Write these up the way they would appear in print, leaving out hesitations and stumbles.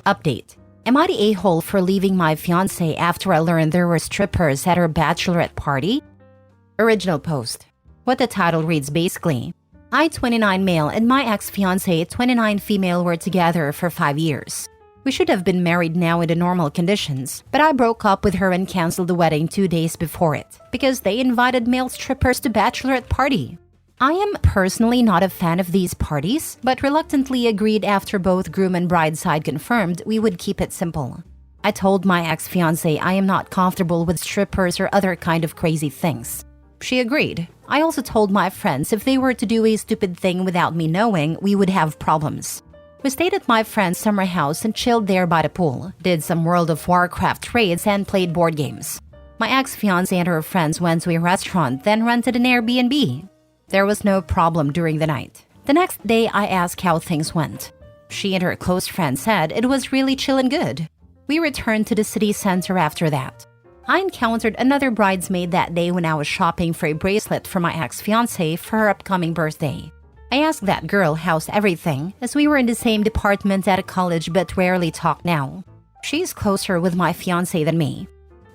Update. Am I the a-hole for leaving my fiancé after I learned there were strippers at her bachelorette party? Original post. What the title reads basically: I, 29 male, and my ex-fiancé, 29 female, were together for 5 years. We should have been married now in the normal conditions, but I broke up with her and canceled the wedding 2 days before it because they invited male strippers to bachelorette party. I am personally not a fan of these parties, but reluctantly agreed after both groom and bride side confirmed we would keep it simple. I told my ex-fiancé I am not comfortable with strippers or other kind of crazy things. She agreed. I also told my friends if they were to do a stupid thing without me knowing, we would have problems. We stayed at my friend's summer house and chilled there by the pool, did some World of Warcraft raids, and played board games. My ex-fiancé and her friends went to a restaurant, then rented an Airbnb. There was no problem during the night. The next day, I asked how things went. She and her close friend said it was really chill and good. We returned to the city center after that. I encountered another bridesmaid that day when I was shopping for a bracelet for my ex-fiancé for her upcoming birthday. I asked that girl how's everything, as we were in the same department at a college but rarely talk now. She's closer with my fiancé than me.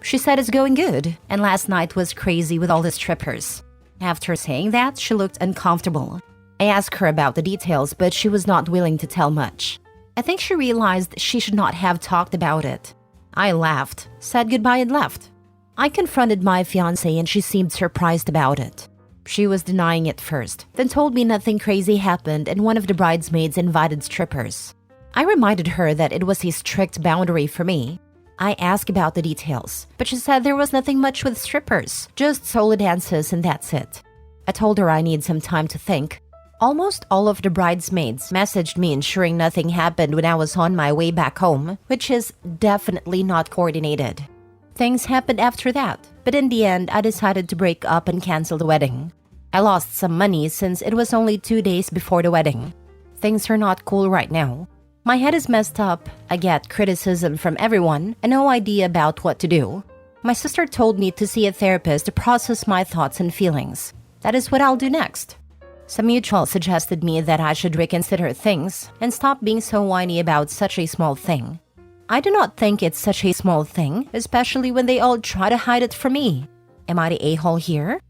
She said it's going good, and last night was crazy with all the strippers. After saying that, she looked uncomfortable. I asked her about the details, but she was not willing to tell much. I think she realized she should not have talked about it. I laughed, said goodbye and left. I confronted my fiancé and she seemed surprised about it. She was denying it first, then told me nothing crazy happened and one of the bridesmaids invited strippers. I reminded her that it was a strict boundary for me. I asked about the details, but she said there was nothing much with strippers, just solo dances and that's it. I told her I need some time to think. Almost all of the bridesmaids messaged me ensuring nothing happened when I was on my way back home, which is definitely not coordinated. Things happened after that, but in the end I decided to break up and cancel the wedding. I lost some money since it was only 2 days before the wedding. Things are not cool right now. My head is messed up, I get criticism from everyone, and no idea about what to do. My sister told me to see a therapist to process my thoughts and feelings. That is what I'll do next. Some mutual suggested me that I should reconsider things and stop being so whiny about such a small thing. I do not think it's such a small thing, especially when they all try to hide it from me. Am I the a-hole here?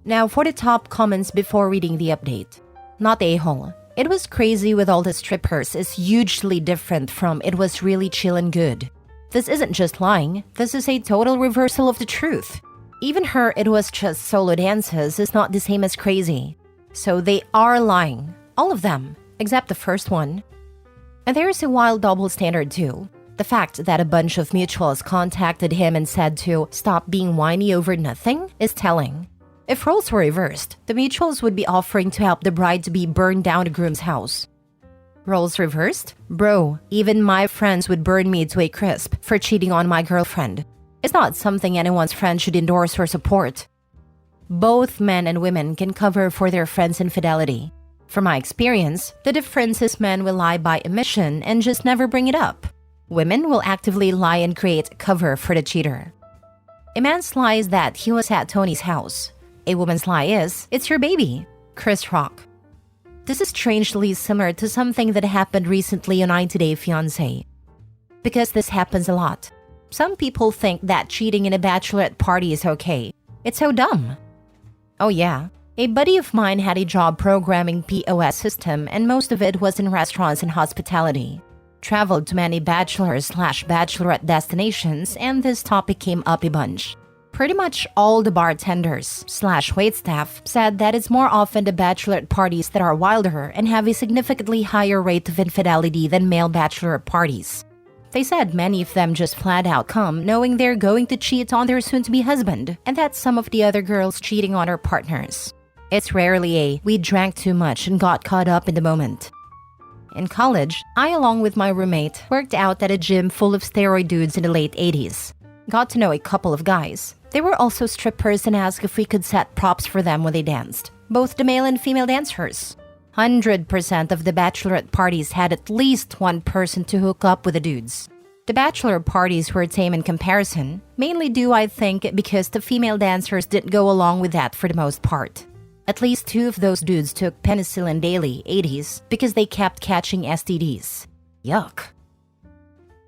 Now for the top comments before reading the update. Not a-hole. It was crazy with all the strippers is hugely different from it was really chill and good. This isn't just lying, this is a total reversal of the truth. Even her it was just solo dances is not the same as crazy. So they are lying. All of them, except the first one. And there is a wild double standard too. The fact that a bunch of mutuals contacted him and said to stop being whiny over nothing is telling. If roles were reversed, the mutuals would be offering to help the bride to be burned down the groom's house. Roles reversed? Bro, even my friends would burn me to a crisp for cheating on my girlfriend. It's not something anyone's friend should endorse or support. Both men and women can cover for their friends' infidelity. From my experience, the difference is men will lie by omission and just never bring it up. Women will actively lie and create cover for the cheater. A man's lie is that he was at Tony's house. A woman's lie is, it's your baby. Chris Rock. This is strangely similar to something that happened recently on AITA Fiancé. Because this happens a lot. Some people think that cheating in a bachelorette party is okay. It's so dumb. Oh yeah, a buddy of mine had a job programming POS system and most of it was in restaurants and hospitality. Traveled to many bachelor/bachelorette destinations and this topic came up a bunch. Pretty much all the bartenders/waitstaff said that it's more often the bachelorette parties that are wilder and have a significantly higher rate of infidelity than male bachelorette parties. They said many of them just flat out come knowing they're going to cheat on their soon-to-be husband and that some of the other girls cheating on their partners. It's rarely a, we drank too much and got caught up in the moment. In college, I along with my roommate worked out at a gym full of steroid dudes in the late 80s. Got to know a couple of guys. They were also strippers and asked if we could set props for them when they danced. Both the male and female dancers. 100% of the bachelorette parties had at least one person to hook up with the dudes. The bachelor parties were tame in comparison, mainly due I think because the female dancers didn't go along with that for the most part. At least 2 of those dudes took penicillin daily, 80s, because they kept catching STDs. Yuck.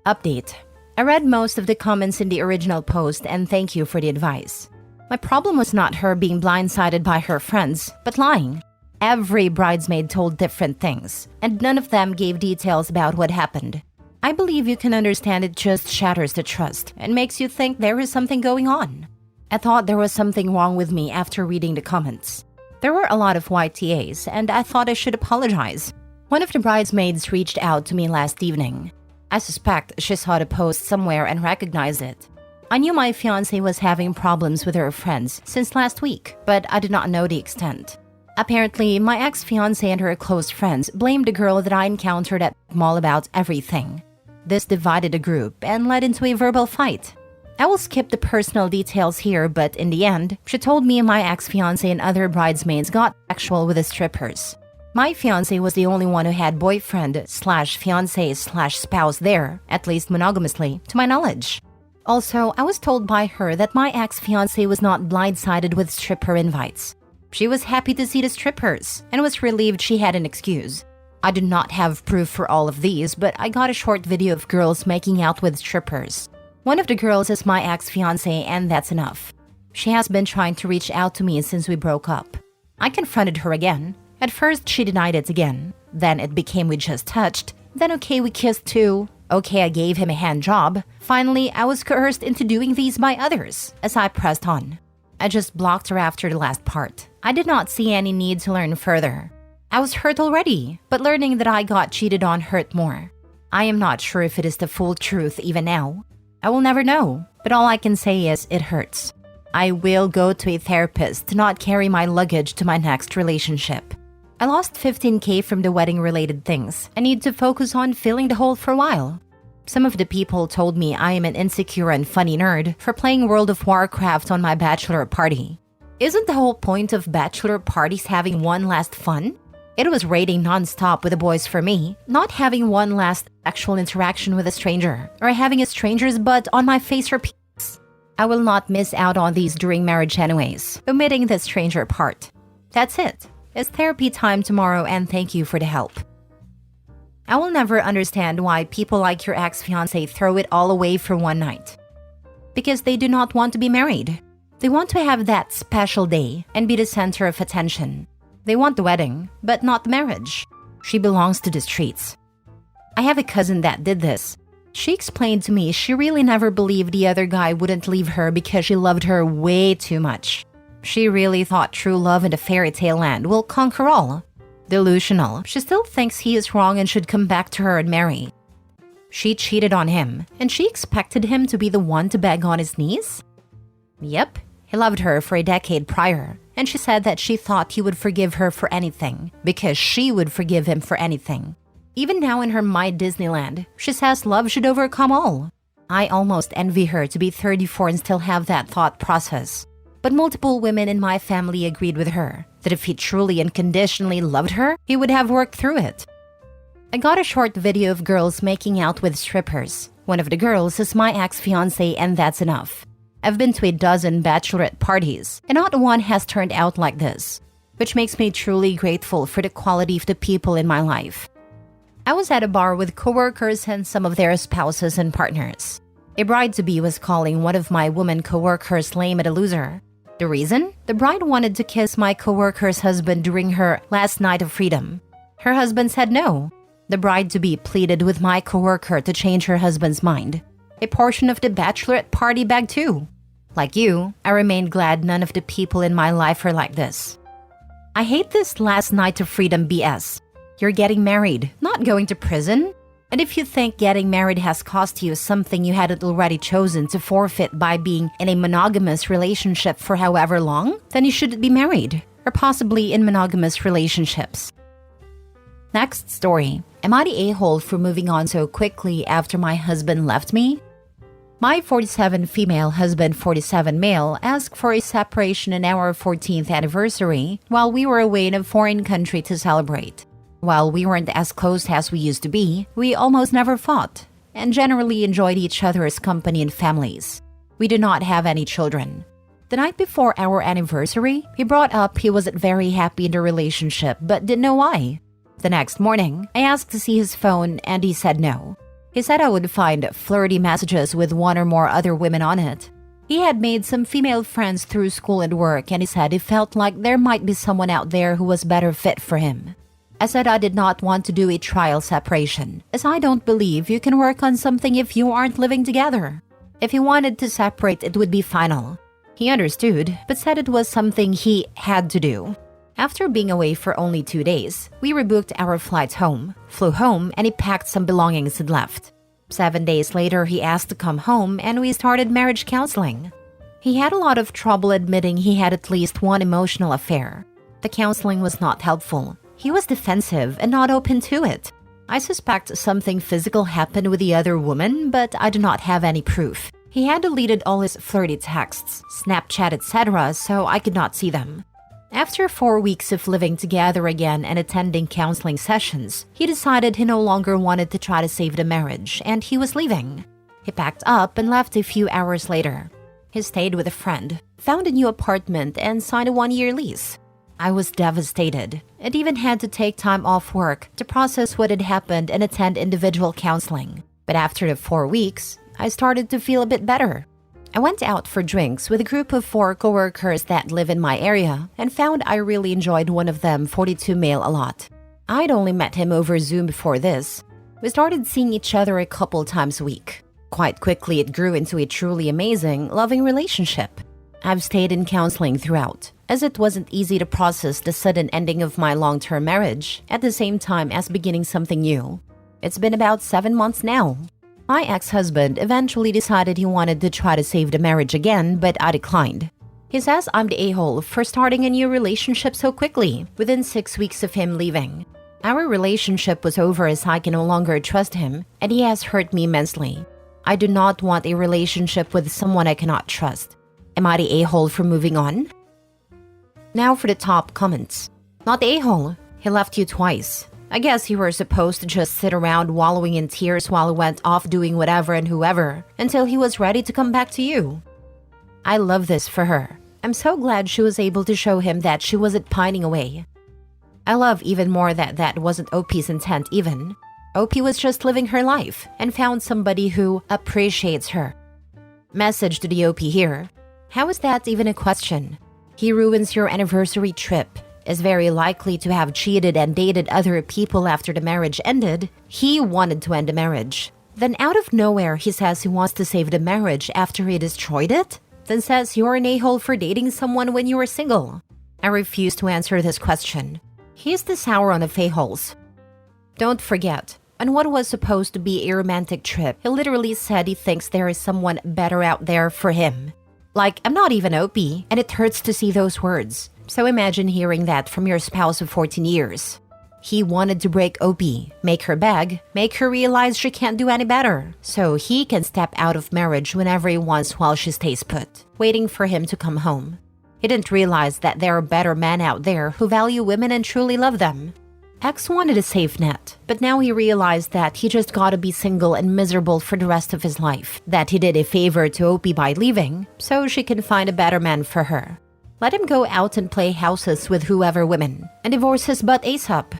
Update. I read most of the comments in the original post and thank you for the advice. My problem was not her being blindsided by her friends, but lying. Every bridesmaid told different things, and none of them gave details about what happened. I believe you can understand it just shatters the trust and makes you think there is something going on. I thought there was something wrong with me after reading the comments. There were a lot of YTAs, and I thought I should apologize. One of the bridesmaids reached out to me last evening. I suspect she saw the post somewhere and recognized it. I knew my fiancé was having problems with her friends since last week, but I did not know the extent. Apparently, my ex-fiancé and her close friends blamed the girl that I encountered at the mall about everything. This divided the group and led into a verbal fight. I will skip the personal details here, but in the end, she told me my ex-fiancé and other bridesmaids got sexual with the strippers. My fiancé was the only one who had boyfriend/fiancé/spouse there, at least monogamously, to my knowledge. Also, I was told by her that my ex-fiancé was not blindsided with stripper invites. She was happy to see the strippers and was relieved she had an excuse. I do not have proof for all of these, but I got a short video of girls making out with strippers. One of the girls is my ex-fiancé, and that's enough. She has been trying to reach out to me since we broke up. I confronted her again. At first, she denied it again. Then it became we just touched. Then okay, we kissed too. Okay, I gave him a hand job. Finally, I was coerced into doing these by others as I pressed on. I just blocked her after the last part. I did not see any need to learn further. I was hurt already, but learning that I got cheated on hurt more. I am not sure if it is the full truth even now. I will never know, but all I can say is it hurts. I will go to a therapist to not carry my luggage to my next relationship. I lost 15K from the wedding-related things. I need to focus on filling the hole for a while. Some of the people told me I am an insecure and funny nerd for playing World of Warcraft on my bachelor party. Isn't the whole point of bachelor parties having one last fun? It was raiding non-stop with the boys for me, not having one last actual interaction with a stranger, or having a stranger's butt on my face or penis. I will not miss out on these during marriage anyways, omitting the stranger part. That's it. It's therapy time tomorrow, and thank you for the help. I will never understand why people like your ex-fiancé throw it all away for one night. Because they do not want to be married. They want to have that special day and be the center of attention. They want the wedding, but not the marriage. She belongs to the streets. I have a cousin that did this. She explained to me she really never believed the other guy wouldn't leave her because she loved her way too much. She really thought true love in the fairy tale land will conquer all. Delusional. She still thinks he is wrong and should come back to her and marry. She cheated on him, and she expected him to be the one to beg on his knees? Yep, he loved her for a decade prior, and she said that she thought he would forgive her for anything, because she would forgive him for anything. Even now in her My Disneyland, she says love should overcome all. I almost envy her to be 34 and still have that thought process. But multiple women in my family agreed with her that if he truly and unconditionally loved her, he would have worked through it. I got a short video of girls making out with strippers. One of the girls is my ex-fiancé, and that's enough. I've been to a dozen bachelorette parties, and not one has turned out like this, which makes me truly grateful for the quality of the people in my life. I was at a bar with coworkers and some of their spouses and partners. A bride-to-be was calling one of my woman coworkers lame and a loser. The reason? The bride wanted to kiss my coworker's husband during her last night of freedom. Her husband said no. The bride-to-be pleaded with my coworker to change her husband's mind. A portion of the bachelorette party bag too. Like you, I remain glad none of the people in my life are like this. I hate this last night of freedom BS. You're getting married, not going to prison. And if you think getting married has cost you something you hadn't already chosen to forfeit by being in a monogamous relationship for however long, then you shouldn't be married, or possibly in monogamous relationships. Next story. Am I the a-hole for moving on so quickly after my husband left me? My 47 female husband 47 male asked for a separation on our 14th anniversary while we were away in a foreign country to celebrate. While we weren't as close as we used to be, we almost never fought and generally enjoyed each other's company and families. We did not have any children. The night before our anniversary, he brought up he wasn't very happy in the relationship but didn't know why. The next morning, I asked to see his phone and he said no. He said I would find flirty messages with one or more other women on it. He had made some female friends through school and work, and he said he felt like there might be someone out there who was better fit for him. I said I did not want to do a trial separation, as I don't believe you can work on something if you aren't living together. If he wanted to separate, it would be final. He understood, but said it was something he had to do. After being away for only 2 days, we rebooked our flights home, flew home, and he packed some belongings and left. 7 days later, he asked to come home, and we started marriage counseling. He had a lot of trouble admitting he had at least one emotional affair. The counseling was not helpful. He was defensive and not open to it. I suspect something physical happened with the other woman, but I do not have any proof. He had deleted all his flirty texts, Snapchat, etc., so I could not see them. After 4 weeks of living together again and attending counseling sessions, he decided he no longer wanted to try to save the marriage, and he was leaving. He packed up and left a few hours later. He stayed with a friend, found a new apartment, and signed a 1-year lease. I was devastated, and even had to take time off work to process what had happened and attend individual counseling. But after the 4 weeks, I started to feel a bit better. I went out for drinks with a group of 4 coworkers that live in my area and found I really enjoyed one of them, 42 male, a lot. I'd only met him over Zoom before this. We started seeing each other a couple times a week. Quite quickly, it grew into a truly amazing, loving relationship. I've stayed in counseling throughout, as it wasn't easy to process the sudden ending of my long-term marriage at the same time as beginning something new. It's been about 7 months now. My ex-husband eventually decided he wanted to try to save the marriage again, but I declined. He says I'm the a-hole for starting a new relationship so quickly, within 6 weeks of him leaving. Our relationship was over as I can no longer trust him, and he has hurt me immensely. I do not want a relationship with someone I cannot trust. Am I the a-hole for moving on? Now for the top comments. Not the a-hole. He left you twice. I guess you were supposed to just sit around wallowing in tears while he went off doing whatever and whoever until he was ready to come back to you. I love this for her. I'm so glad she was able to show him that she wasn't pining away. I love even more that that wasn't OP's intent even. OP was just living her life and found somebody who appreciates her. Message to the OP here. How is that even a question? He ruins your anniversary trip, is very likely to have cheated and dated other people after the marriage ended. He wanted to end the marriage. Then out of nowhere, he says he wants to save the marriage after he destroyed it? Then says you're an a-hole for dating someone when you were single. I refuse to answer this question. He's the sour on the a-holes. Don't forget, on what was supposed to be a romantic trip, he literally said he thinks there is someone better out there for him. Like, I'm not even OP, and it hurts to see those words. So imagine hearing that from your spouse of 14 years. He wanted to break OP, make her beg, make her realize she can't do any better, so he can step out of marriage whenever he wants while she stays put, waiting for him to come home. He didn't realize that there are better men out there who value women and truly love them. X wanted a safe net, but now he realized that he just gotta be single and miserable for the rest of his life, that he did a favor to OP by leaving, so she can find a better man for her. Let him go out and play houses with whoever women, and divorce his butt ASAP.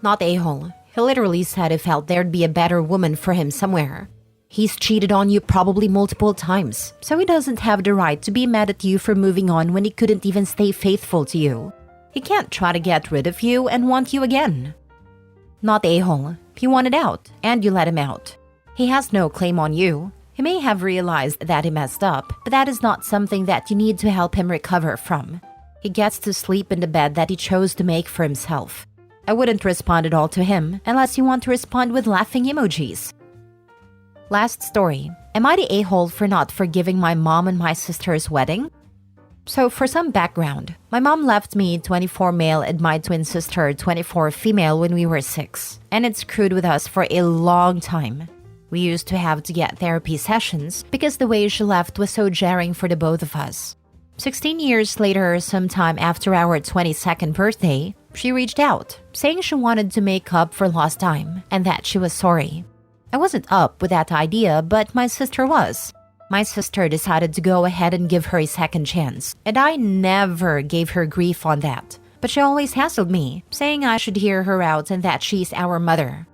Not a-hole. He literally said he felt there'd be a better woman for him somewhere. He's cheated on you probably multiple times, so he doesn't have the right to be mad at you for moving on when he couldn't even stay faithful to you. He can't try to get rid of you and want you again. Not a-hole. He wanted out, and you let him out. He has no claim on you. He may have realized that he messed up, but that is not something that you need to help him recover from. He gets to sleep in the bed that he chose to make for himself. I wouldn't respond at all to him unless you want to respond with laughing emojis. Last story. Am I the a-hole for not forgiving my mom and my sister's wedding? So for some background, my mom left me 24 male and my twin sister 24 female when we were 6, and it screwed with us for a long time. We used to have to get therapy sessions because the way she left was so jarring for the both of us. 16 years later, sometime after our 22nd birthday, she reached out, saying she wanted to make up for lost time and that she was sorry. I wasn't up with that idea, but my sister was. My sister decided to go ahead and give her a second chance, and I never gave her grief on that. But she always hassled me, saying I should hear her out and that she's our mother.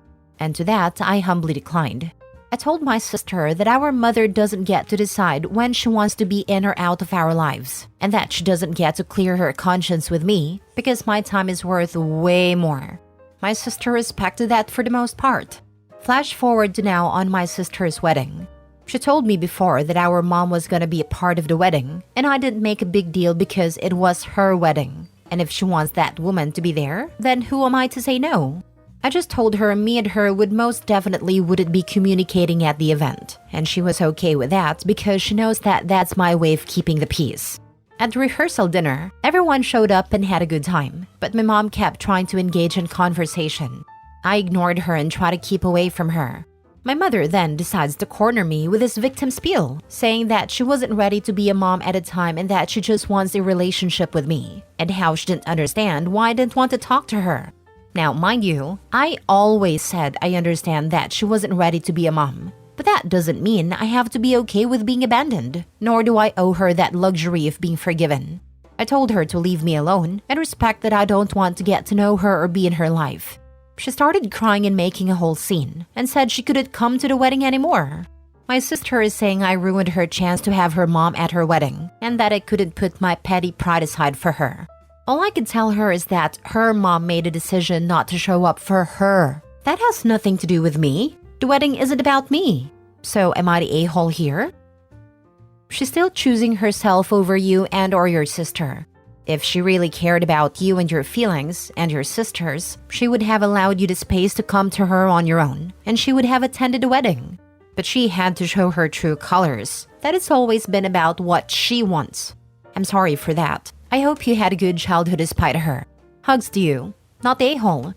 And to that, I humbly declined. I told my sister that our mother doesn't get to decide when she wants to be in or out of our lives, and that she doesn't get to clear her conscience with me because my time is worth way more. My sister respected that for the most part. Flash forward to now on my sister's wedding. She told me before that our mom was gonna be a part of the wedding, and I didn't make a big deal because it was her wedding. And if she wants that woman to be there, then who am I to say no? I just told her me and her would most definitely wouldn't be communicating at the event, and she was okay with that because she knows that that's my way of keeping the peace. At the rehearsal dinner, everyone showed up and had a good time, but my mom kept trying to engage in conversation. I ignored her and tried to keep away from her. My mother then decides to corner me with this victim spiel, saying that she wasn't ready to be a mom at a time and that she just wants a relationship with me, and how she didn't understand why I didn't want to talk to her. Now, mind you, I always said I understand that she wasn't ready to be a mom. But that doesn't mean I have to be okay with being abandoned, nor do I owe her that luxury of being forgiven. I told her to leave me alone and respect that I don't want to get to know her or be in her life. She started crying and making a whole scene, and said she couldn't come to the wedding anymore. My sister is saying I ruined her chance to have her mom at her wedding, and that I couldn't put my petty pride aside for her. All I can tell her is that her mom made a decision not to show up for her. That has nothing to do with me. The wedding isn't about me. So am I the a-hole here? She's still choosing herself over you and or your sister. If she really cared about you and your feelings and your sister's, she would have allowed you the space to come to her on your own, and she would have attended the wedding. But she had to show her true colors, that it's always been about what she wants. I'm sorry for that. I hope you had a good childhood despite her. Hugs to you, not the a-hole.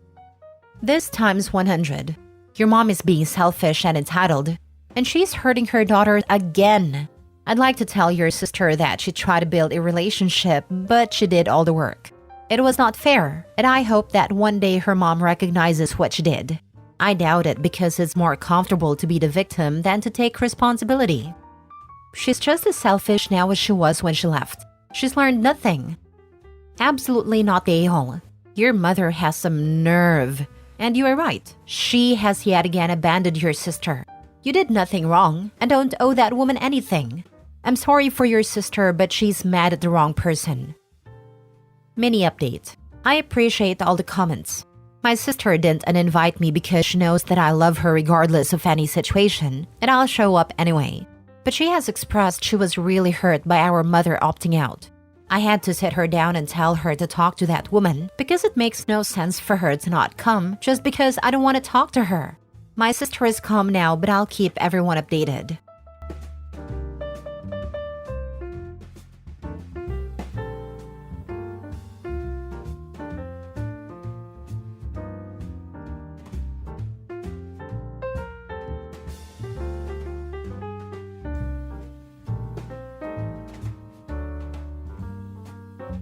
This times 100. Your mom is being selfish and entitled, and she's hurting her daughter again. I'd like to tell your sister that she tried to build a relationship, but she did all the work. It was not fair, and I hope that one day her mom recognizes what she did. I doubt it because it's more comfortable to be the victim than to take responsibility. She's just as selfish now as she was when she left. She's learned nothing. Absolutely not the a-hole. Your mother has some nerve. And you are right. She has yet again abandoned your sister. You did nothing wrong and don't owe that woman anything. I'm sorry for your sister, but she's mad at the wrong person. Mini update. I appreciate all the comments. My sister didn't uninvite me because she knows that I love her regardless of any situation, and I'll show up anyway. But she has expressed she was really hurt by our mother opting out. I had to sit her down and tell her to talk to that woman because it makes no sense for her to not come just because I don't want to talk to her. My sister is calm now, but I'll keep everyone updated.